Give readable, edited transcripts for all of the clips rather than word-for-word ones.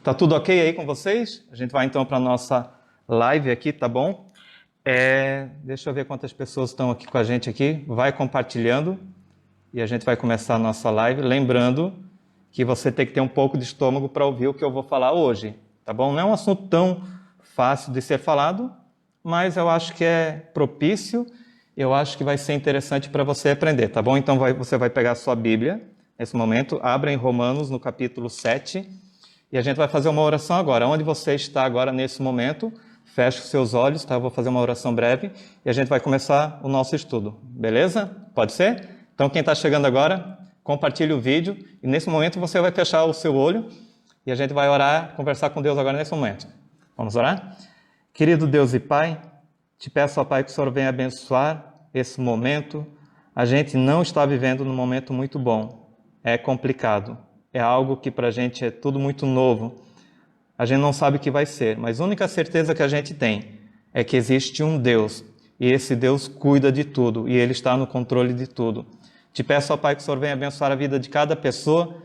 Tá tudo ok aí com vocês? A gente vai então para a nossa live aqui, tá bom? Deixa eu ver quantas pessoas estão aqui com a gente aqui. Vai compartilhando e a gente vai começar a nossa live. Lembrando que você tem que ter um pouco de estômago para ouvir o que eu vou falar hoje, tá bom? Não é um assunto tão fácil de ser falado, mas eu acho que é propício, eu acho que vai ser interessante para você aprender, tá bom? Então você vai pegar a sua Bíblia nesse momento, abra em Romanos no capítulo 7, e a gente vai fazer uma oração agora. Onde você está agora nesse momento, feche os seus olhos, tá? Eu vou fazer uma oração breve e a gente vai começar o nosso estudo, beleza? Pode ser? Então quem está chegando agora, compartilhe o vídeo e nesse momento você vai fechar o seu olho e a gente vai orar, conversar com Deus agora nesse momento. Vamos orar? Querido Deus e Pai, te peço, ó Pai, que o Senhor venha abençoar esse momento. A gente não está vivendo num momento muito bom, é complicado. É algo que para a gente é tudo muito novo. A gente não sabe o que vai ser, mas a única certeza que a gente tem é que existe um Deus. E esse Deus cuida de tudo e Ele está no controle de tudo. Te peço, ó Pai, que o Senhor venha abençoar a vida de cada pessoa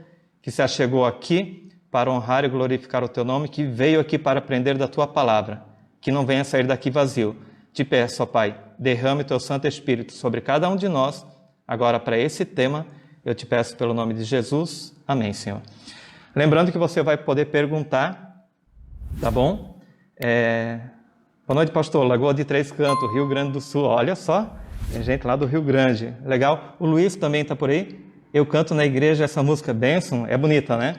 que se achegou aqui para honrar e glorificar o Teu nome, que veio aqui para aprender da Tua palavra, que não venha sair daqui vazio. Te peço, ó Pai, derrame o Teu Santo Espírito sobre cada um de nós, agora para esse tema. Eu te peço pelo nome de Jesus. Amém, Senhor. Lembrando que você vai poder perguntar, tá bom? Boa noite, pastor. Lagoa de Três Cantos, Rio Grande do Sul. Olha só, tem gente lá do Rio Grande. Legal. O Luiz também está por aí. Eu canto na igreja essa música Bênção. É bonita, né?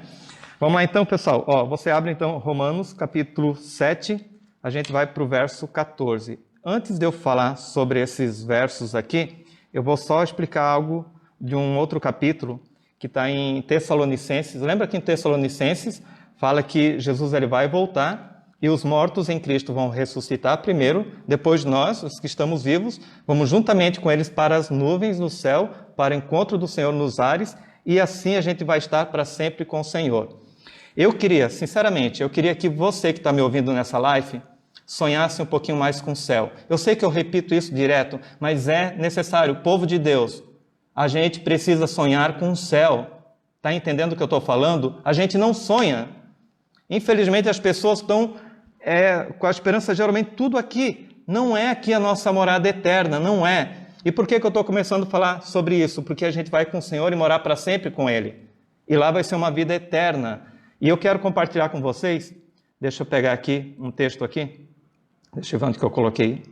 Vamos lá então, pessoal. Você abre então Romanos, capítulo 7. A gente vai para o verso 14. Antes de eu falar sobre esses versos aqui, eu vou só explicar algo de um outro capítulo que está em Tessalonicenses. Lembra que em Tessalonicenses fala que Jesus ele vai voltar e os mortos em Cristo vão ressuscitar primeiro, depois nós, os que estamos vivos, vamos juntamente com eles para as nuvens no céu, para o encontro do Senhor nos ares, e assim a gente vai estar para sempre com o Senhor. Sinceramente, eu queria que você que está me ouvindo nessa live sonhasse um pouquinho mais com o céu. Eu sei que eu repito isso direto, mas é necessário, o povo de Deus, a gente precisa sonhar com o céu. Está entendendo o que eu estou falando? A gente não sonha. Infelizmente, as pessoas estão com a esperança, geralmente, tudo aqui. Não é aqui a nossa morada eterna, não é. E por que eu estou começando a falar sobre isso? Porque a gente vai com o Senhor e morar para sempre com Ele. E lá vai ser uma vida eterna. E eu quero compartilhar com vocês, deixa eu pegar aqui um texto aqui. Deixa eu ver onde que eu coloquei.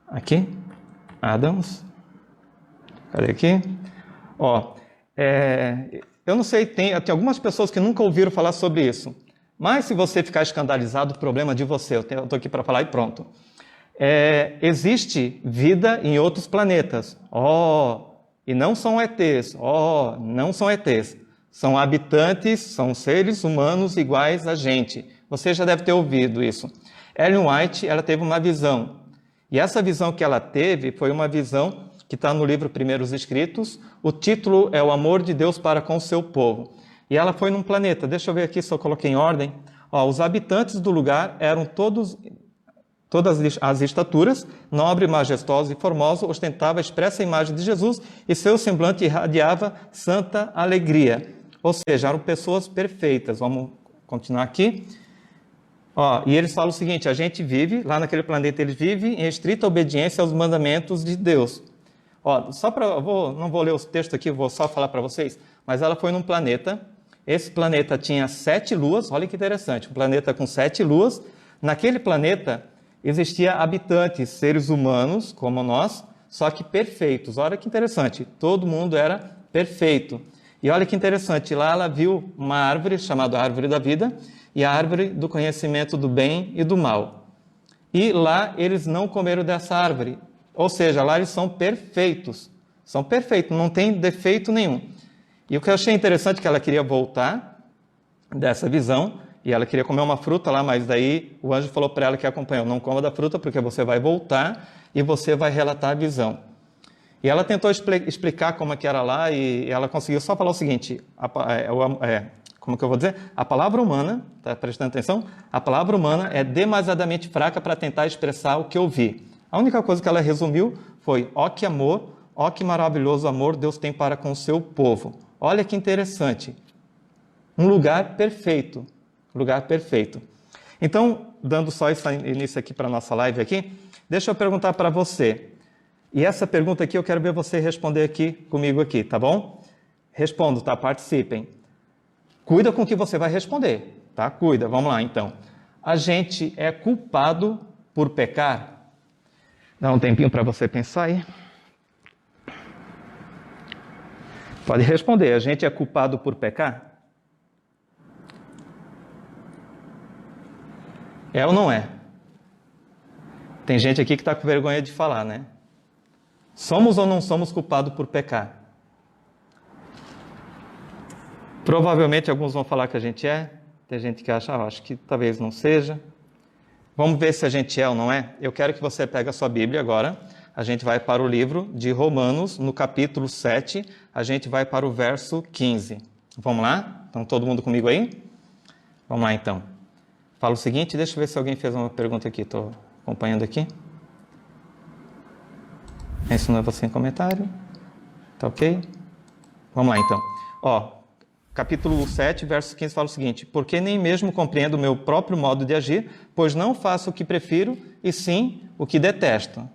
Aqui, Adams. Cadê aqui? Eu não sei, tem algumas pessoas que nunca ouviram falar sobre isso. Mas se você ficar escandalizado, o problema é de você. Eu estou aqui para falar e pronto. Existe vida em outros planetas. E não são ETs. Não são ETs. São habitantes, são seres humanos iguais a gente. Você já deve ter ouvido isso. Ellen White, ela teve uma visão. E essa visão que ela teve foi uma visão que está no livro Primeiros Escritos. O título é O Amor de Deus para com o seu povo. E ela foi num planeta. Deixa eu ver aqui se eu coloquei em ordem. Os habitantes do lugar eram todas as estaturas, nobre, majestosa e formosa, ostentava a expressa imagem de Jesus e seu semblante irradiava santa alegria. Ou seja, eram pessoas perfeitas. Vamos continuar aqui. E eles falam o seguinte, a gente vive, lá naquele planeta eles vivem em estrita obediência aos mandamentos de Deus. Não vou ler os textos aqui, vou só falar para vocês, mas ela foi num planeta, esse planeta tinha 7 luas, olha que interessante, um planeta com 7 luas, naquele planeta existia habitantes, seres humanos como nós, só que perfeitos, olha que interessante, todo mundo era perfeito. E olha que interessante, lá ela viu uma árvore chamada Árvore da Vida e a Árvore do Conhecimento do Bem e do Mal. E lá eles não comeram dessa árvore. Ou seja, lá eles são perfeitos, não tem defeito nenhum. E o que eu achei interessante é que ela queria voltar dessa visão, e ela queria comer uma fruta lá, mas daí o anjo falou para ela que acompanhou, não coma da fruta porque você vai voltar e você vai relatar a visão. E ela tentou explicar como é que era lá e ela conseguiu só falar o seguinte, como que eu vou dizer? A palavra humana, tá prestando atenção? A palavra humana é demasiadamente fraca para tentar expressar o que eu vi. A única coisa que ela resumiu foi, que amor, que maravilhoso amor Deus tem para com o seu povo. Olha que interessante. Um lugar perfeito. lugar perfeito. Então, dando só esse início aqui para a nossa live aqui, deixa eu perguntar para você. E essa pergunta aqui eu quero ver você responder aqui comigo aqui, tá bom? Respondo, tá? Participem. Cuida com o que você vai responder, tá? Cuida, vamos lá então. A gente é culpado por pecar? Dá um tempinho para você pensar aí. Pode responder, a gente é culpado por pecar? É ou não é? Tem gente aqui que está com vergonha de falar, né? Somos ou não somos culpados por pecar? Provavelmente alguns vão falar que a gente é. Tem gente que acha, acho que talvez não seja. Vamos ver se a gente é ou não é? Eu quero que você pegue a sua Bíblia agora. A gente vai para o livro de Romanos, no capítulo 7. A gente vai para o verso 15. Vamos lá? Estão todo mundo comigo aí? Vamos lá então. Fala o seguinte, deixa eu ver se alguém fez uma pergunta aqui. Estou acompanhando aqui. Isso não é você em comentário. Tá ok? Vamos lá então. Ó, capítulo 7, verso 15 fala o seguinte: porque nem mesmo compreendo o meu próprio modo de agir, pois não faço o que prefiro, e sim o que detesto.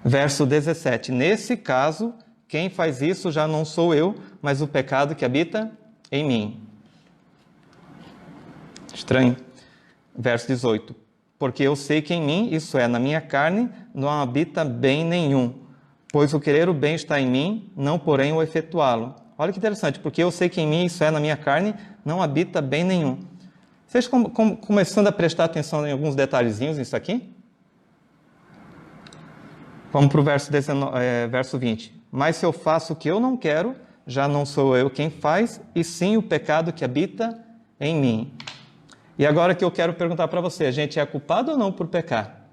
Verso 17, nesse caso, quem faz isso já não sou eu, mas o pecado que habita em mim. Estranho. Verso 18, porque eu sei que em mim, isso é, na minha carne, não habita bem nenhum, pois o querer o bem está em mim, não porém o efetuá-lo. Olha que interessante, porque eu sei que em mim, isso é, na minha carne, não habita bem nenhum. Vocês começando a prestar atenção em alguns detalhezinhos nisso aqui? Vamos para o verso 20. Mas se eu faço o que eu não quero, já não sou eu quem faz, e sim o pecado que habita em mim. E agora que eu quero perguntar para você, a gente é culpado ou não por pecar?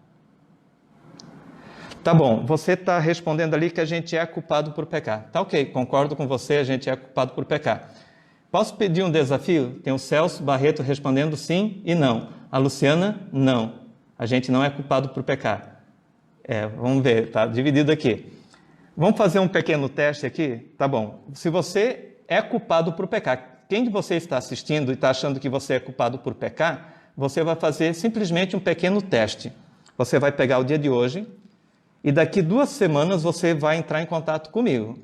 Tá bom, você está respondendo ali que a gente é culpado por pecar. Tá ok, concordo com você, a gente é culpado por pecar. Posso pedir um desafio? Tem o Celso Barreto respondendo sim e não. A Luciana, não. A gente não é culpado por pecar. Vamos ver, tá dividido aqui. Vamos fazer um pequeno teste aqui? Tá bom. Se você é culpado por pecar, quem de vocês está assistindo e está achando que você é culpado por pecar, você vai fazer simplesmente um pequeno teste. Você vai pegar o dia de hoje e daqui 2 semanas você vai entrar em contato comigo.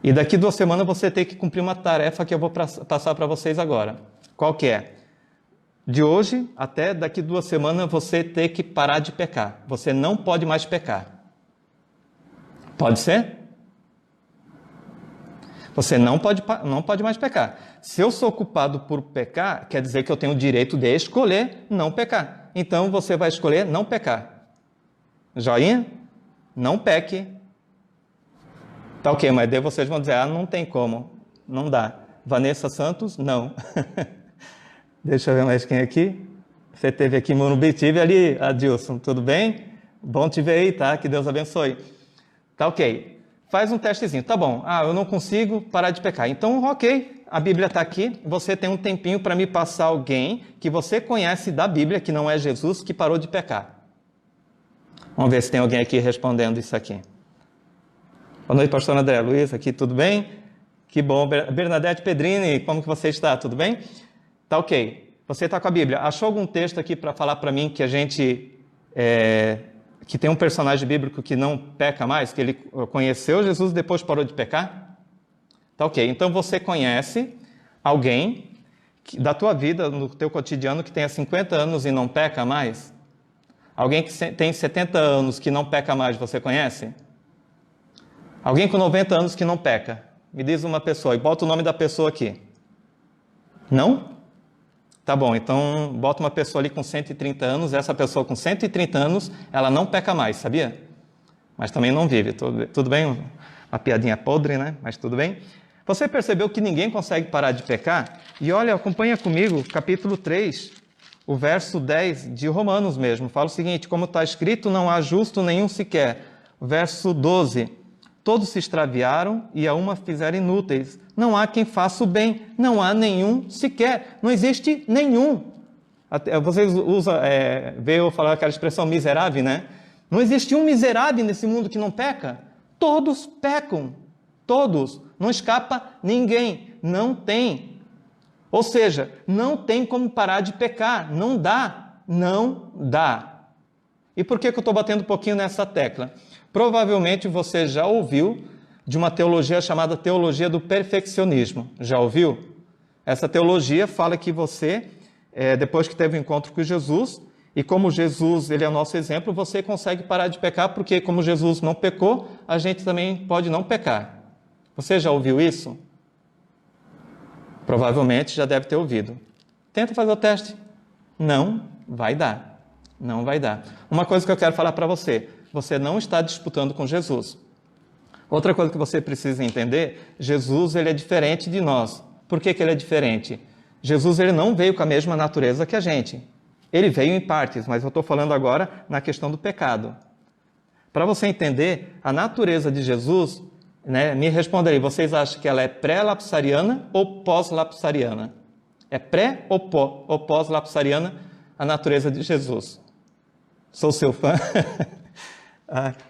E daqui 2 semanas você tem que cumprir uma tarefa que eu vou passar para vocês agora. Qual que é? De hoje até daqui 2 semanas você tem que parar de pecar. Você não pode mais pecar. Pode ser? Você não pode mais pecar. Se eu sou culpado por pecar, quer dizer que eu tenho o direito de escolher não pecar. Então você vai escolher não pecar. Joinha? Não peque. Tá ok, mas daí vocês vão dizer, não tem como. Não dá. Vanessa Santos, não. Deixa eu ver mais quem aqui. Você teve aqui Morumbi, tive ali, Adilson, tudo bem? Bom te ver aí, tá? Que Deus abençoe. Tá ok. Faz um testezinho. Tá bom, eu não consigo parar de pecar. Então, ok, a Bíblia está aqui. Você tem um tempinho para me passar alguém que você conhece da Bíblia, que não é Jesus, que parou de pecar. Vamos ver se tem alguém aqui respondendo isso aqui. Boa noite, pastor André Luiz, aqui, tudo bem? Que bom. Bernadette Pedrini, como que você está? Tudo bem? Tá ok. Você está com a Bíblia. Achou algum texto aqui para falar para mim que a gente... que tem um personagem bíblico que não peca mais, que ele conheceu Jesus e depois parou de pecar? Tá ok. Então você conhece alguém da tua vida, no teu cotidiano, que tenha 50 anos e não peca mais? Alguém que tem 70 anos que não peca mais, você conhece? Alguém com 90 anos que não peca? Me diz uma pessoa e bota o nome da pessoa aqui. Não? Tá bom, então bota uma pessoa ali com 130 anos, essa pessoa com 130 anos, ela não peca mais, sabia? Mas também não vive, tudo bem? Uma piadinha podre, né? Mas tudo bem? Você percebeu que ninguém consegue parar de pecar? E olha, acompanha comigo, capítulo 3, o verso 10 de Romanos mesmo. Fala o seguinte, como está escrito, não há justo nenhum sequer. Verso 12, todos se extraviaram e a uma fizeram inúteis. Não há quem faça o bem, não há nenhum sequer, não existe nenhum. Vocês veio falar aquela expressão miserável, né? Não existe um miserável nesse mundo que não peca. Todos pecam, todos, não escapa ninguém, não tem. Ou seja, não tem como parar de pecar. Não dá. Não dá. E por que eu estou batendo um pouquinho nessa tecla? Provavelmente você já ouviu de uma teologia chamada teologia do perfeccionismo. Já ouviu? Essa teologia fala que você, depois que teve um encontro com Jesus, e como Jesus ele é o nosso exemplo, você consegue parar de pecar, porque como Jesus não pecou, a gente também pode não pecar. Você já ouviu isso? Provavelmente já deve ter ouvido. Tenta fazer o teste. Não vai dar. Não vai dar. Uma coisa que eu quero falar para você. Você não está disputando com Jesus. Outra coisa que você precisa entender, Jesus ele é diferente de nós. Por que ele é diferente? Jesus ele não veio com a mesma natureza que a gente. Ele veio em partes, mas eu estou falando agora na questão do pecado. Para você entender, a natureza de Jesus, me responda aí, vocês acham que ela é pré-lapsariana ou pós-lapsariana? É pré ou pós-lapsariana a natureza de Jesus? Sou seu fã.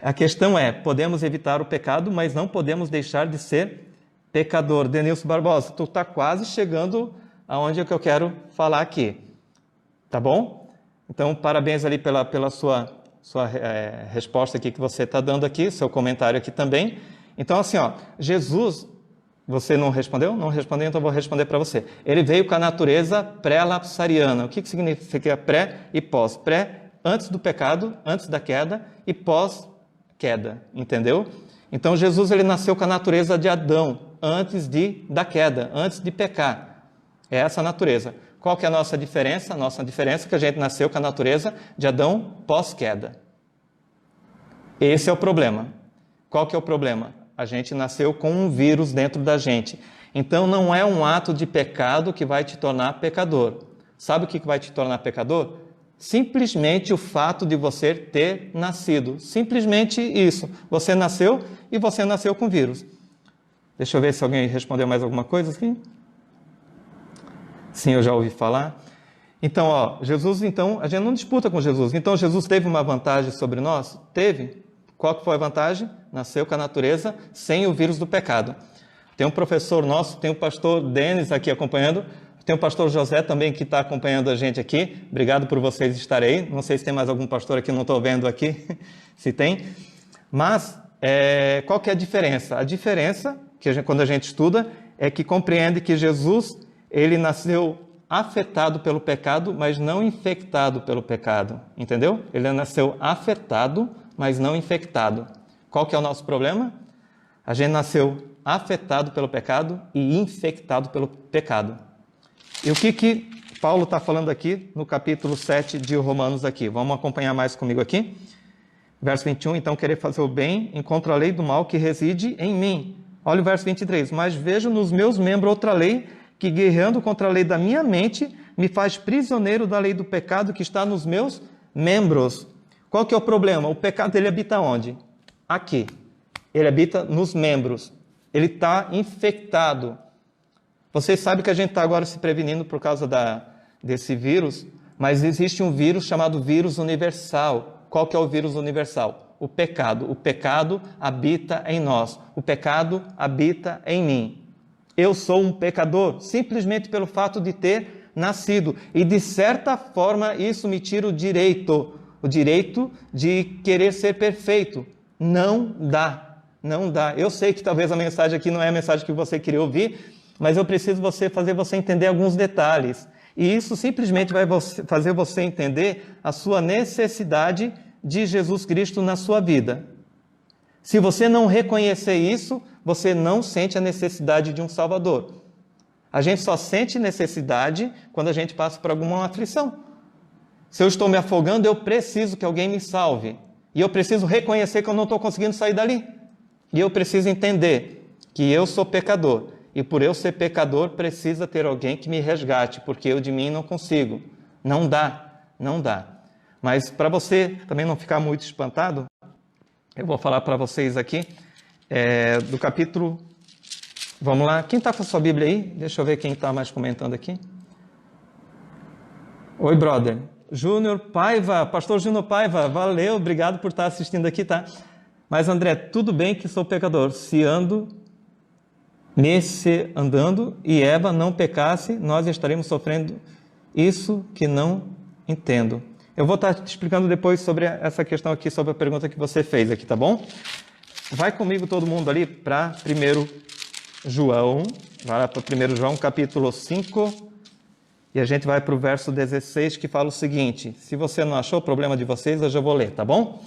A questão é, podemos evitar o pecado, mas não podemos deixar de ser pecador. Denilson Barbosa, tu está quase chegando aonde é que eu quero falar aqui. Tá bom? Então, parabéns ali pela sua resposta aqui que você está dando aqui, seu comentário aqui também. Então, assim, Jesus, você não respondeu? Não respondeu, então eu vou responder para você. Ele veio com a natureza pré-lapsariana. O que significa pré e pós? Pré, antes do pecado, antes da queda, e pós-queda, entendeu? Então, Jesus ele nasceu com a natureza de Adão, antes da queda, antes de pecar. É essa a natureza. Qual que é a nossa diferença? A nossa diferença é que a gente nasceu com a natureza de Adão pós-queda. Esse é o problema. Qual que é o problema? A gente nasceu com um vírus dentro da gente. Então, não é um ato de pecado que vai te tornar pecador. Sabe o que vai te tornar pecador? Simplesmente o fato de você ter nascido. Simplesmente isso. Você nasceu e você nasceu com vírus. Deixa eu ver se alguém respondeu mais alguma coisa aqui. Sim, eu já ouvi falar. Então, Jesus, a gente não disputa com Jesus. Então, Jesus teve uma vantagem sobre nós? Teve. Qual que foi a vantagem? Nasceu com a natureza sem o vírus do pecado. Tem um professor nosso, tem o pastor Denis aqui acompanhando, tem o pastor José também que está acompanhando a gente aqui. Obrigado por vocês estarem aí. Não sei se tem mais algum pastor aqui, não estou vendo aqui, se tem. Mas, qual que é a diferença? A diferença, quando a gente estuda, é que compreende que Jesus ele nasceu afetado pelo pecado, mas não infectado pelo pecado. Entendeu? Ele nasceu afetado, mas não infectado. Qual que é o nosso problema? A gente nasceu afetado pelo pecado e infectado pelo pecado. E o que Paulo está falando aqui no capítulo 7 de Romanos aqui? Vamos acompanhar mais comigo aqui. Verso 21, então querer fazer o bem, encontro a lei do mal que reside em mim. Olha o verso 23, mas vejo nos meus membros outra lei que guerreando contra a lei da minha mente, me faz prisioneiro da lei do pecado que está nos meus membros. Qual que é o problema? O pecado ele habita onde? Aqui. Ele habita nos membros. Ele está infectado. Vocês sabem que a gente está agora se prevenindo por causa desse vírus, mas existe um vírus chamado vírus universal. Qual que é o vírus universal? O pecado. O pecado habita em nós. O pecado habita em mim. Eu sou um pecador, simplesmente pelo fato de ter nascido. E, de certa forma, isso me tira o direito de querer ser perfeito. Não dá, não dá. Eu sei que talvez a mensagem aqui não é a mensagem que você queria ouvir, mas eu preciso fazer você entender alguns detalhes. E isso simplesmente vai fazer você entender a sua necessidade de Jesus Cristo na sua vida. Se você não reconhecer isso, você não sente a necessidade de um Salvador. A gente só sente necessidade quando a gente passa por alguma aflição. Se eu estou me afogando, eu preciso que alguém me salve. E eu preciso reconhecer que eu não estou conseguindo sair dali. E eu preciso entender que eu sou pecador. E por eu ser pecador, precisa ter alguém que me resgate, porque eu de mim não consigo. Não dá, não dá. Mas para você também não ficar muito espantado, eu vou falar para vocês aqui do capítulo... Vamos lá, quem está com a sua Bíblia aí? Deixa eu ver quem está mais comentando aqui. Oi, brother. Júnior Paiva, pastor Júnior Paiva, valeu, obrigado por estar assistindo aqui, tá? Mas André, tudo bem que sou pecador, se ando nesse andando e Eva não pecasse, nós estaremos sofrendo isso que não entendo. Eu vou estar te explicando depois sobre essa questão aqui, sobre a pergunta que você fez aqui, tá bom? Vai comigo todo mundo ali para 1 João, vai lá para 1 João capítulo 5, e a gente vai para o verso 16, que fala o seguinte, se você não achou o problema de vocês, eu já vou ler, tá bom?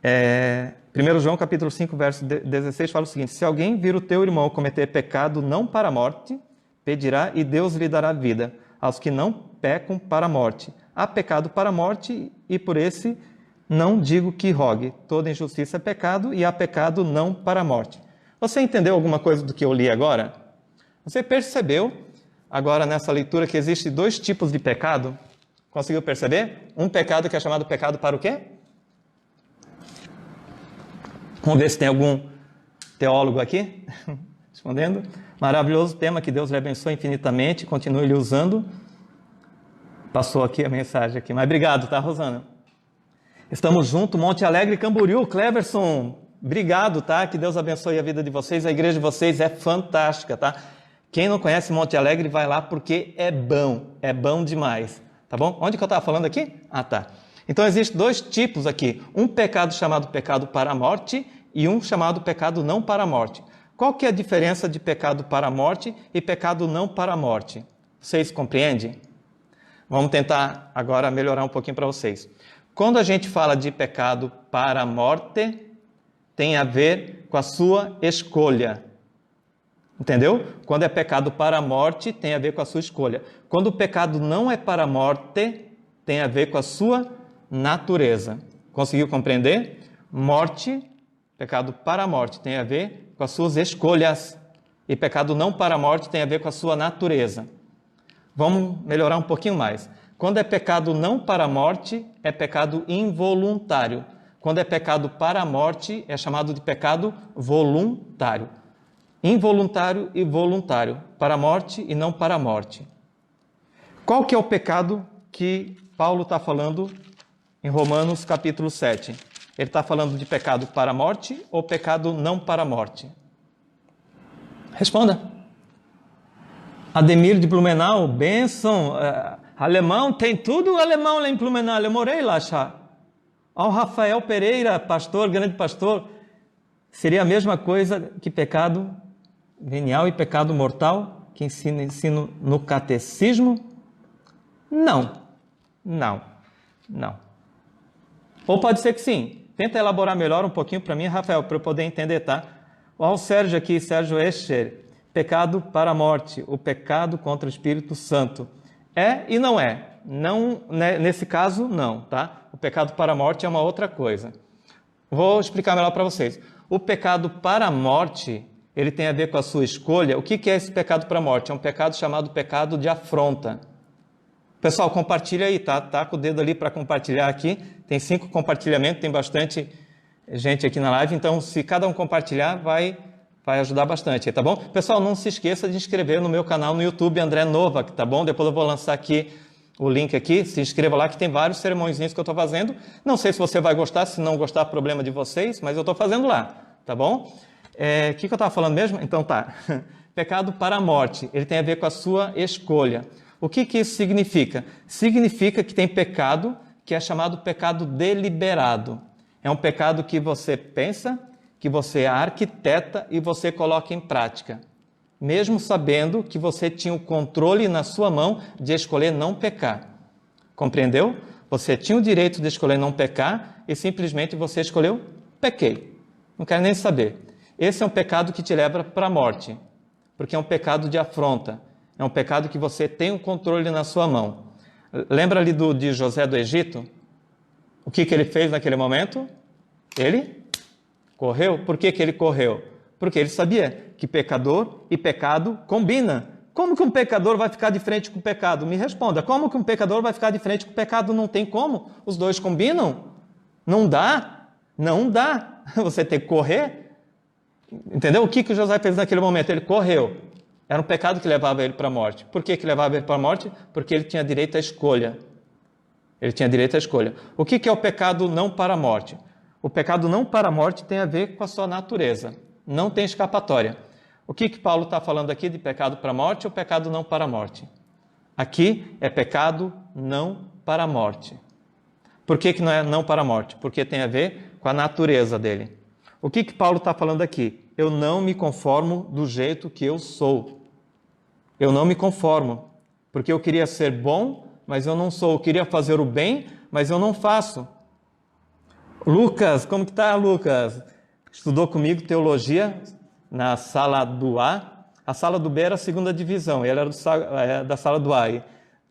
1 João capítulo 5, verso 16 fala o seguinte, se alguém vir o teu irmão cometer pecado não para a morte, pedirá e Deus lhe dará vida aos que não pecam para a morte. Há pecado para a morte e por esse não digo que rogue. Toda injustiça é pecado e há pecado não para a morte. Você entendeu alguma coisa do que eu li agora? Você percebeu agora nessa leitura que existem 2 tipos de pecado? Conseguiu perceber? Um pecado que é chamado pecado para o quê? Vamos ver se tem algum teólogo aqui respondendo. Maravilhoso tema, que Deus lhe abençoe infinitamente, continue lhe usando. Passou aqui a mensagem aqui, mas obrigado, tá, Rosana? Estamos juntos, Monte Alegre, Camboriú, Cleverson, obrigado, tá? Que Deus abençoe a vida de vocês, a igreja de vocês é fantástica, tá? Quem não conhece Monte Alegre, vai lá porque é bom demais, tá bom? Onde que eu estava falando aqui? Ah, tá. Então, existem 2 tipos aqui, um pecado chamado pecado para a morte e um chamado pecado não para a morte. Qual que é a diferença de pecado para a morte e pecado não para a morte? Vocês compreendem? Vamos tentar agora melhorar um pouquinho para vocês. Quando a gente fala de pecado para a morte, tem a ver com a sua escolha. Entendeu? Quando é pecado para a morte, tem a ver com a sua escolha. Quando o pecado não é para a morte, tem a ver com a sua natureza. Conseguiu compreender? Morte, pecado para a morte, tem a ver com as suas escolhas. E pecado não para a morte tem a ver com a sua natureza. Vamos melhorar um pouquinho mais. Quando é pecado não para a morte, é pecado involuntário. Quando é pecado para a morte, é chamado de pecado voluntário. Involuntário e voluntário, para a morte e não para a morte. Qual que é o pecado que Paulo está falando em Romanos capítulo 7? Ele está falando de pecado para a morte ou pecado não para a morte? Responda. Ademir de Blumenau, bênção. Alemão, tem tudo alemão lá em Blumenau, eu morei lá já. Ao Rafael Pereira, pastor, grande pastor, seria a mesma coisa que pecado venial e pecado mortal que ensino no catecismo? Não. Ou pode ser que sim. Tenta elaborar melhor um pouquinho para mim, Rafael, para eu poder entender, tá? Olha o Sérgio aqui, Sérgio Escher. Pecado para a morte, o pecado contra o Espírito Santo. É e não é. Não, né, nesse caso, não, tá? O pecado para a morte é uma outra coisa. Vou explicar melhor para vocês. O pecado para a morte, ele tem a ver com a sua escolha. O que é esse pecado para a morte? É um pecado chamado pecado de afronta. Pessoal, compartilha aí, tá? Tá com o dedo ali para compartilhar aqui. Tem 5 compartilhamentos, tem bastante gente aqui na live. Então, se cada um compartilhar, vai ajudar bastante, tá bom? Pessoal, não se esqueça de inscrever no meu canal no YouTube, André Novak, tá bom? Depois eu vou lançar aqui o link aqui, se inscreva lá que tem vários sermõezinhos que eu estou fazendo. Não sei se você vai gostar, se não gostar, problema de vocês, mas eu estou fazendo lá, tá bom? O que eu estava falando mesmo? Então tá. Pecado para a morte, ele tem a ver com a sua escolha. O que isso significa? Significa que tem pecado que é chamado pecado deliberado. É um pecado que você pensa, que você arquiteta e você coloca em prática, mesmo sabendo que você tinha o controle na sua mão de escolher não pecar. Compreendeu? Você tinha o direito de escolher não pecar e simplesmente você escolheu, pequei. Não quero nem saber. Esse é um pecado que te leva para a morte, porque é um pecado de afronta. É um pecado que você tem o controle na sua mão. Lembra ali de José do Egito? O que ele fez naquele momento? Ele correu. Por que ele correu? Porque ele sabia que pecador e pecado combinam. Como que um pecador vai ficar de frente com o pecado? Me responda. Como que um pecador vai ficar de frente com o pecado? Não tem como. Os dois combinam. Não dá. Não dá. Você tem que correr. Entendeu? O que José fez naquele momento? Ele correu. Era um pecado que levava ele para a morte. Por que levava ele para a morte? Porque ele tinha direito à escolha. Ele tinha direito à escolha. O que é o pecado não para a morte? O pecado não para a morte tem a ver com a sua natureza. Não tem escapatória. O que Paulo está falando aqui de pecado para a morte ou pecado não para a morte? Aqui é pecado não para a morte. Por que não é não para a morte? Porque tem a ver com a natureza dele. O que Paulo está falando aqui? Eu não me conformo do jeito que eu sou. Eu não me conformo, porque eu queria ser bom, mas eu não sou. Eu queria fazer o bem, mas eu não faço. Lucas, como que tá, Lucas? Estudou comigo teologia na sala do A. A sala do B era a segunda divisão, ele era da sala do A. E,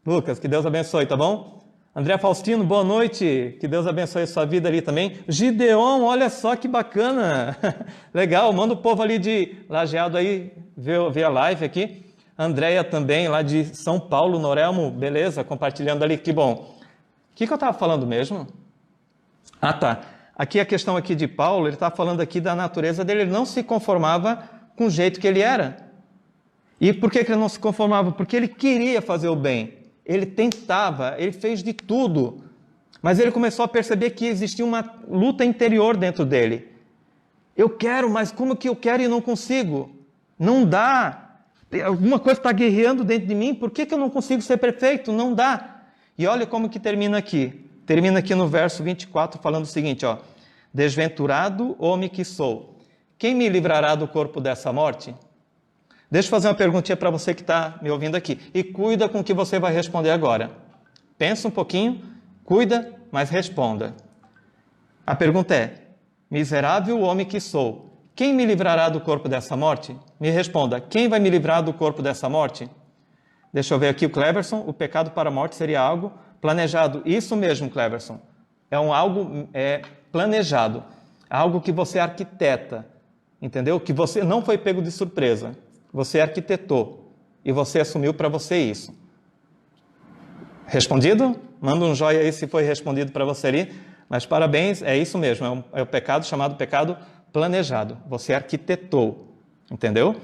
Lucas, que Deus abençoe, tá bom? André Faustino, boa noite, que Deus abençoe a sua vida ali também. Gideon, olha só que bacana, legal, manda o povo ali de Lajeado aí ver a live aqui. Andréia também, lá de São Paulo, Norelmo, beleza, compartilhando ali, que bom. O que eu estava falando mesmo? Ah, tá. Aqui a questão aqui de Paulo, ele está falando aqui da natureza dele, ele não se conformava com o jeito que ele era. E por que ele não se conformava? Porque ele queria fazer o bem. Ele tentava, ele fez de tudo, mas ele começou a perceber que existia uma luta interior dentro dele. Eu quero, mas como que eu quero e não consigo? Não dá. Alguma coisa está guerreando dentro de mim, por que eu não consigo ser perfeito? Não dá. E olha como que termina aqui. Termina aqui no verso 24 falando o seguinte, ó. Desventurado homem que sou, quem me livrará do corpo dessa morte? Deixa eu fazer uma perguntinha para você que está me ouvindo aqui. E cuida com o que você vai responder agora. Pensa um pouquinho, cuida, mas responda. A pergunta é, miserável homem que sou, quem me livrará do corpo dessa morte? Me responda, quem vai me livrar do corpo dessa morte? Deixa eu ver aqui o Cleverson, o pecado para a morte seria algo planejado. Isso mesmo, Cleverson. É algo planejado. Algo que você arquiteta, entendeu? Que você não foi pego de surpresa. Você arquitetou e você assumiu para você isso. Respondido? Manda um joinha aí se foi respondido para você ali. Mas parabéns, é isso mesmo. É o pecado chamado pecado planejado. Você arquitetou, entendeu?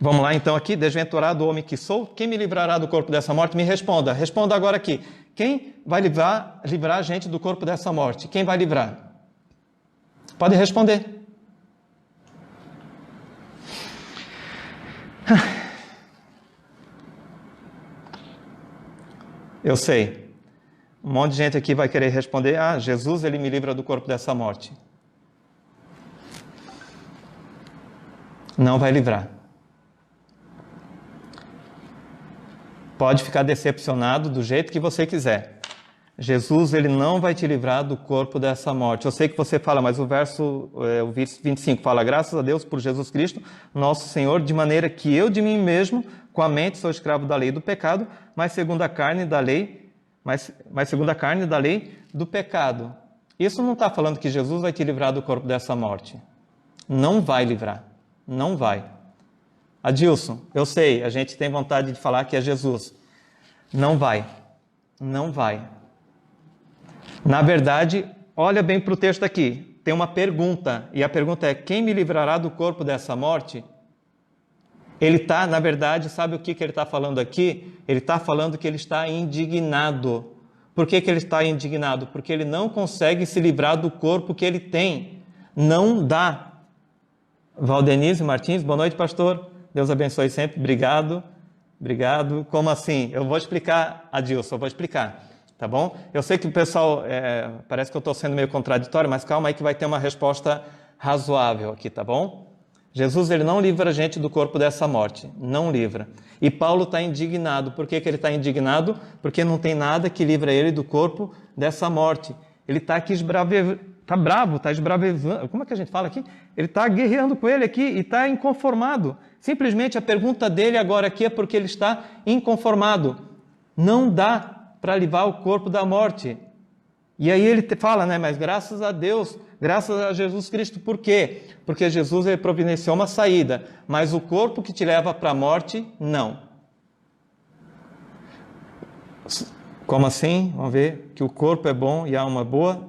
Vamos lá então aqui. Desventurado homem que sou, quem me livrará do corpo dessa morte? Me responda. Responda agora aqui. Quem vai livrar a gente do corpo dessa morte? Quem vai livrar? Pode responder. Eu sei. Um monte de gente aqui vai querer responder, Jesus, ele me livra do corpo dessa morte. Não vai livrar. Pode ficar decepcionado do jeito que você quiser. Jesus, ele não vai te livrar do corpo dessa morte. Eu sei que você fala, mas o verso 25 fala, graças a Deus por Jesus Cristo, nosso Senhor, de maneira que eu de mim mesmo, com a mente, sou escravo da lei do pecado, mas segundo a carne da lei, segundo a carne da lei do pecado. Isso não está falando que Jesus vai te livrar do corpo dessa morte. Não vai livrar. Não vai. Adilson, eu sei, a gente tem vontade de falar que é Jesus. Não vai. Não vai. Na verdade, olha bem para o texto aqui. Tem uma pergunta, e a pergunta é, quem me livrará do corpo dessa morte? Ele está, na verdade, sabe o que ele está falando aqui? Ele está falando que ele está indignado. Por que ele está indignado? Porque ele não consegue se livrar do corpo que ele tem. Não dá. Valdenise Martins, boa noite, pastor. Deus abençoe sempre. Obrigado. Obrigado. Como assim? Eu vou explicar, Adilson, eu vou explicar. Tá bom? Eu sei que o pessoal, parece que eu estou sendo meio contraditório, mas calma aí que vai ter uma resposta razoável aqui, tá bom? Jesus, ele não livra a gente do corpo dessa morte. Não livra. E Paulo está indignado. Por que ele está indignado? Porque não tem nada que livra ele do corpo dessa morte. Ele está aqui está bravo, está esbravejando. Como é que a gente fala aqui? Ele está guerreando com ele aqui e está inconformado. Simplesmente a pergunta dele agora aqui é porque ele está inconformado. Não dá para livrar o corpo da morte. E aí ele fala, né? Mas graças a Deus, graças a Jesus Cristo. Por quê? Porque Jesus ele providenciou uma saída, mas o corpo que te leva para a morte, não. Como assim? Vamos ver que o corpo é bom e a alma é boa.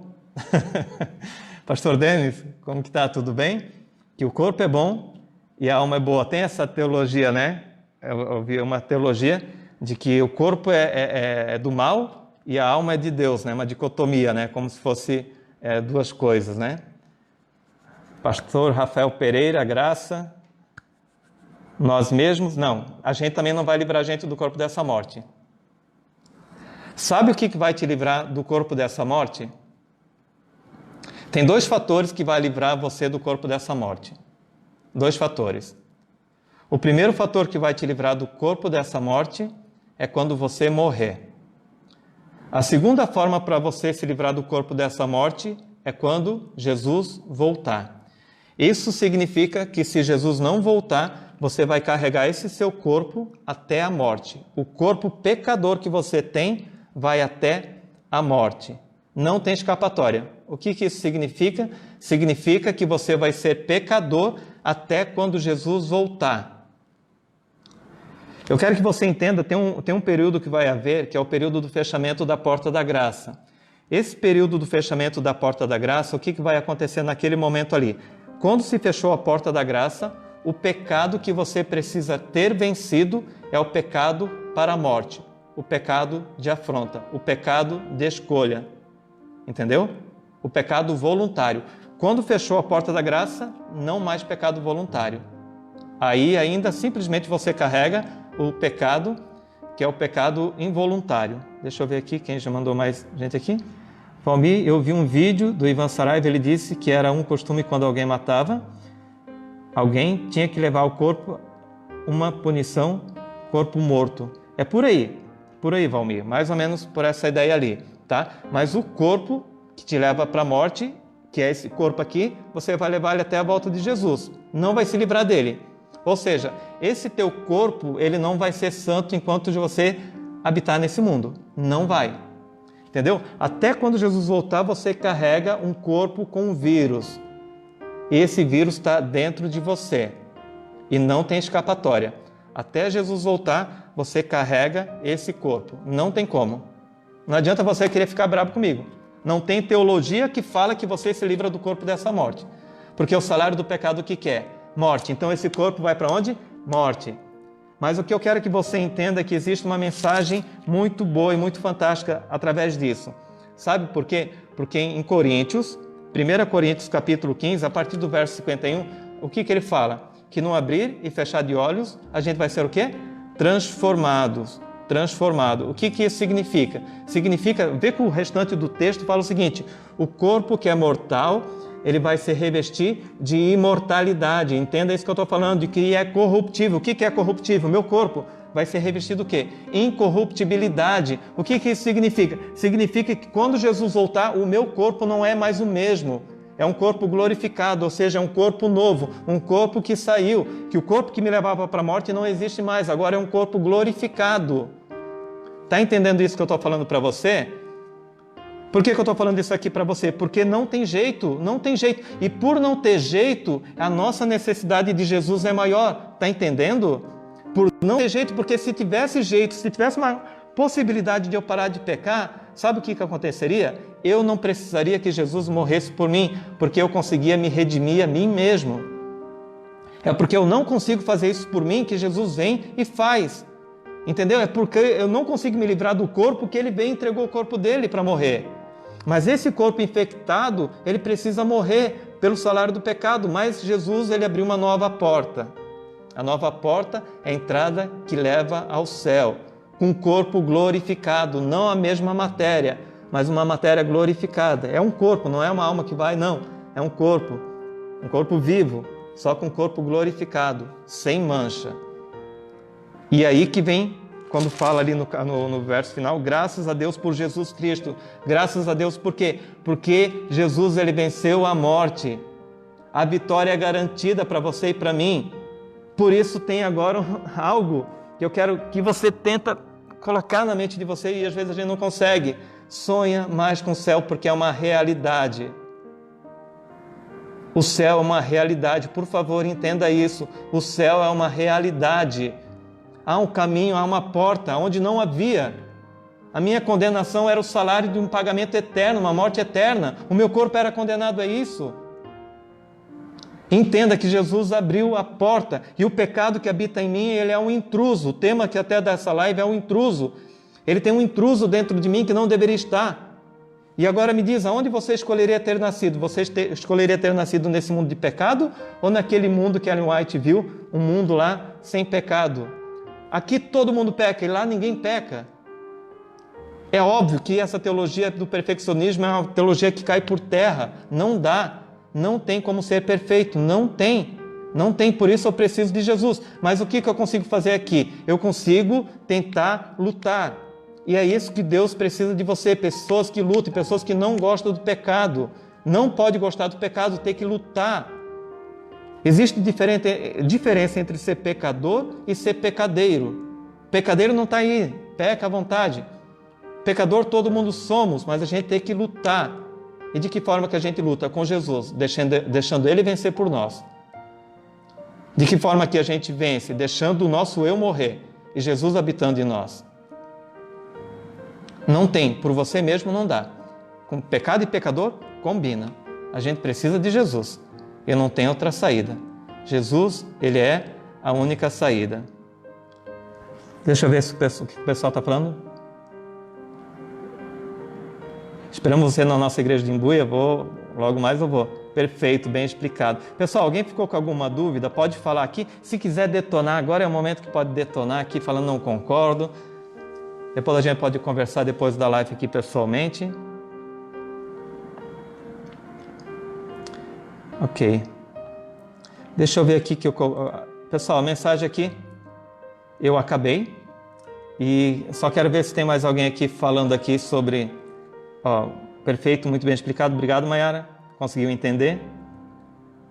Pastor Denis, como que tá? Tudo bem? Que o corpo é bom e a alma é boa. Tem essa teologia, né? Eu ouvi uma teologia de que o corpo é do mal e a alma é de Deus, né? Uma dicotomia, né? Como se fosse duas coisas, né? Pastor Rafael Pereira, graça. Nós mesmos? Não. A gente também não vai livrar a gente do corpo dessa morte. Sabe o que vai te livrar do corpo dessa morte? Tem 2 fatores que vai livrar você do corpo dessa morte. 2 fatores. O primeiro fator que vai te livrar do corpo dessa morte é quando você morrer. A segunda forma para você se livrar do corpo dessa morte é quando Jesus voltar. Isso significa que se Jesus não voltar, você vai carregar esse seu corpo até a morte. O corpo pecador que você tem vai até a morte. Não tem escapatória. O que isso significa? Significa que você vai ser pecador até quando Jesus voltar. Eu quero que você entenda, tem um período que vai haver, que é o período do fechamento da porta da graça. Esse período do fechamento da porta da graça, o que vai acontecer naquele momento ali? Quando se fechou a porta da graça, o pecado que você precisa ter vencido é o pecado para a morte, o pecado de afronta, o pecado de escolha. Entendeu? O pecado voluntário. Quando fechou a porta da graça, não mais pecado voluntário. Aí ainda simplesmente você carrega o pecado, que é o pecado involuntário. Deixa eu ver aqui, quem já mandou mais gente aqui? Valmir, eu vi um vídeo do Ivan Saraiva, ele disse que era um costume quando alguém matava, alguém tinha que levar o corpo, uma punição, corpo morto. É por aí, Valmir, mais ou menos por essa ideia ali, tá? Mas o corpo que te leva para a morte, que é esse corpo aqui, você vai levar ele até a volta de Jesus, não vai se livrar dele. Ou seja, esse teu corpo, ele não vai ser santo enquanto você habitar nesse mundo. Não vai. Entendeu? Até quando Jesus voltar, você carrega um corpo com um vírus. E esse vírus está dentro de você. E não tem escapatória. Até Jesus voltar, você carrega esse corpo. Não tem como. Não adianta você querer ficar bravo comigo. Não tem teologia que fala que você se livra do corpo dessa morte. Porque o salário do pecado o que é? Morte. Então esse corpo vai para onde? Morte. Mas o que eu quero que você entenda é que existe uma mensagem muito boa e muito fantástica através disso. Sabe por quê? Porque em Coríntios, 1 Coríntios capítulo 15, a partir do verso 51, o que ele fala? Que no abrir e fechar de olhos, a gente vai ser o quê? Transformados. Transformado. O que isso significa? Significa, vê que o restante do texto fala o seguinte: o corpo que é mortal, ele vai se revestir de imortalidade. Entenda isso que eu estou falando, de que é corruptível. O que é corruptível? Meu corpo vai ser revestido do quê? Incorruptibilidade. O que isso significa? Significa que quando Jesus voltar, o meu corpo não é mais o mesmo. É um corpo glorificado, ou seja, é um corpo novo, um corpo que saiu, que o corpo que me levava para a morte não existe mais, agora é um corpo glorificado. Está entendendo isso que eu estou falando para você? Por que eu estou falando isso aqui para você? Porque não tem jeito, não tem jeito. E por não ter jeito, a nossa necessidade de Jesus é maior. Está entendendo? Por não ter jeito, porque se tivesse jeito, se tivesse uma possibilidade de eu parar de pecar, sabe o que aconteceria? Eu não precisaria que Jesus morresse por mim, porque eu conseguia me redimir a mim mesmo. É porque eu não consigo fazer isso por mim que Jesus vem e faz. Entendeu? É porque eu não consigo me livrar do corpo que ele veio e entregou o corpo dele para morrer. Mas esse corpo infectado, ele precisa morrer pelo salário do pecado. Mas Jesus, ele abriu uma nova porta. A nova porta é a entrada que leva ao céu, com um corpo glorificado, não a mesma matéria, mas uma matéria glorificada. É um corpo, não é uma alma que vai, não. É um corpo vivo, só com um corpo glorificado, sem mancha. E aí que vem, quando fala ali no verso final, graças a Deus por Jesus Cristo. Graças a Deus por quê? Porque Jesus, ele venceu a morte. A vitória é garantida para você e para mim. Por isso tem agora algo que eu quero que você tenta colocar na mente de você e às vezes a gente não consegue. Sonha mais com o céu porque é uma realidade. O céu é uma realidade. Por favor, entenda isso. O céu é uma realidade. Há um caminho, há uma porta onde não havia. A minha condenação era o salário de um pagamento eterno, uma morte eterna. O meu corpo era condenado a isso. Entenda que Jesus abriu a porta e o pecado que habita em mim, ele é um intruso. O tema que até dessa live é um intruso. Ele tem um intruso dentro de mim que não deveria estar. E agora me diz, aonde você escolheria ter nascido? Você escolheria ter nascido nesse mundo de pecado ou naquele mundo que Ellen White viu, um mundo lá sem pecado? Aqui todo mundo peca e lá ninguém peca. É óbvio que essa teologia do perfeccionismo é uma teologia que cai por terra. Não dá, não tem como ser perfeito, não tem. Não tem, por isso eu preciso de Jesus. Mas o que eu consigo fazer aqui? Eu consigo tentar lutar. E é isso que Deus precisa de você, pessoas que lutem, pessoas que não gostam do pecado. Não pode gostar do pecado, tem que lutar. Existe diferença entre ser pecador e ser pecadeiro. Pecadeiro não está aí, peca à vontade. Pecador todo mundo somos, mas a gente tem que lutar. E de que forma que a gente luta? Com Jesus, deixando Ele vencer por nós. De que forma que a gente vence? Deixando o nosso eu morrer e Jesus habitando em nós. Não tem, por você mesmo não dá. Com pecado e pecador, combina. A gente precisa de Jesus. E não tem outra saída. Jesus, Ele é a única saída. Deixa eu ver o que o pessoal está falando. Esperamos você na nossa igreja de Imbuia, logo mais eu vou. Perfeito, bem explicado. Pessoal, alguém ficou com alguma dúvida? Pode falar aqui. Se quiser detonar, agora é o momento que pode detonar aqui, falando não concordo. Depois a gente pode conversar depois da live aqui pessoalmente. Ok. Deixa eu ver aqui que pessoal, a mensagem aqui eu acabei. E só quero ver se tem mais alguém aqui falando aqui sobre... perfeito, muito bem explicado. Obrigado, Mayara. Conseguiu entender?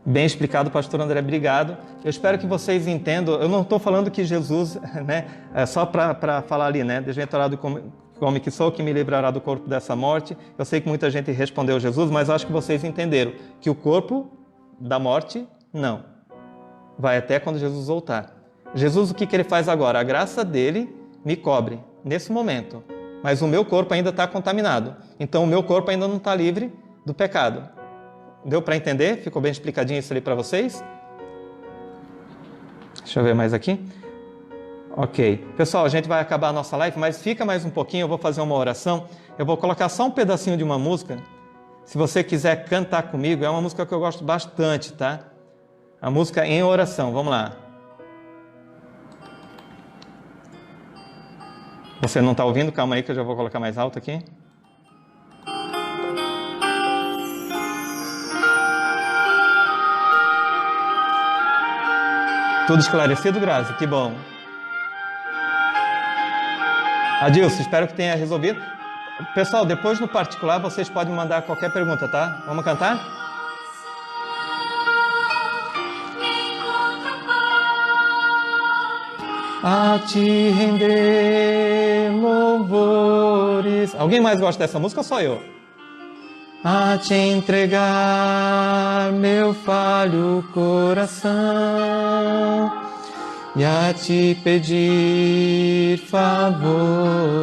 Bem explicado, pastor André. Obrigado. Eu espero que vocês entendam. Eu não estou falando que Jesus, né, é só para falar ali, né? Desventurado como que sou, que me livrará do corpo dessa morte. Eu sei que muita gente respondeu Jesus, mas acho que vocês entenderam que o corpo da morte, não. Vai até quando Jesus voltar. Jesus, o que ele faz agora? A graça dele me cobre nesse momento. Mas o meu corpo ainda está contaminado. Então, o meu corpo ainda não está livre do pecado. Deu para entender? Ficou bem explicadinho isso ali para vocês? Deixa eu ver mais aqui. Ok. Pessoal, a gente vai acabar a nossa live, mas fica mais um pouquinho, eu vou fazer uma oração. Eu vou colocar só um pedacinho de uma música. Se você quiser cantar comigo, é uma música que eu gosto bastante, tá? A música em oração. Vamos lá. Você não está ouvindo? Calma aí que eu já vou colocar mais alto aqui. Tudo esclarecido, Grazi? Que bom. Adilson, espero que tenha resolvido. Pessoal, depois no particular vocês podem mandar qualquer pergunta, tá? Vamos cantar? A te render louvores. Alguém mais gosta dessa música ou só eu? A te entregar meu falho coração e a te pedir favores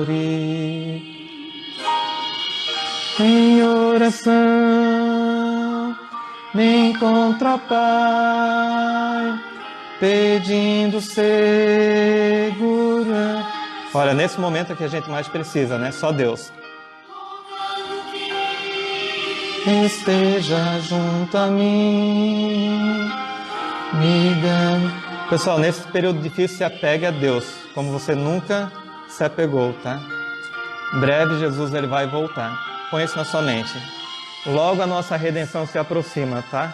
em oração, me encontro, Pai, pedindo segurança. Olha, nesse momento é que a gente mais precisa, né? Só Deus. Esteja junto a mim, me dando. Pessoal, nesse período difícil, se apegue a Deus, como você nunca se apegou, tá? Em breve, Jesus ele vai voltar. Põe isso na sua mente. Logo a nossa redenção se aproxima, tá?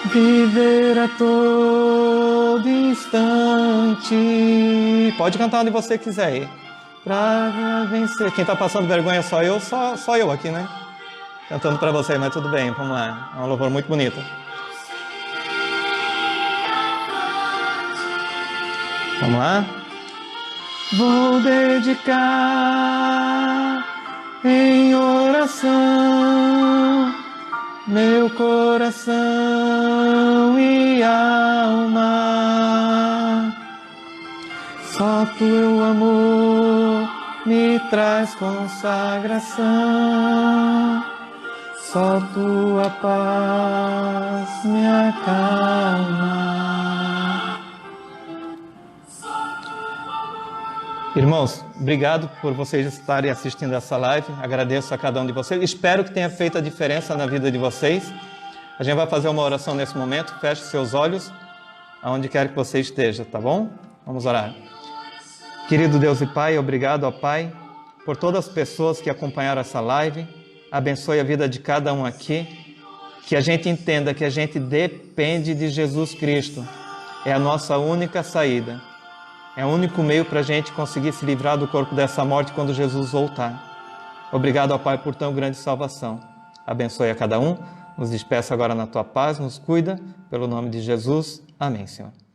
Viver a todo instante. Pode cantar onde você quiser ir. Pra vencer. Quem tá passando vergonha só eu, só eu aqui, né? Cantando pra você, mas tudo bem, vamos lá. É um louvor muito bonito. Vamos lá? Vou dedicar em oração meu coração e alma. Só teu amor me traz consagração. Só tua paz me acalma. Irmãos, obrigado por vocês estarem assistindo essa live. Agradeço a cada um de vocês. Espero que tenha feito a diferença na vida de vocês. A gente vai fazer uma oração nesse momento. Feche seus olhos, aonde quer que você esteja, tá bom? Vamos orar. Querido Deus e Pai, obrigado, ó Pai, por todas as pessoas que acompanharam essa live. Abençoe a vida de cada um aqui. Que a gente entenda que a gente depende de Jesus Cristo. É a nossa única saída. É o único meio para a gente conseguir se livrar do corpo dessa morte quando Jesus voltar. Obrigado, ó Pai, por tão grande salvação. Abençoe a cada um. Nos despeça agora na Tua paz. Nos cuida. Pelo nome de Jesus. Amém, Senhor.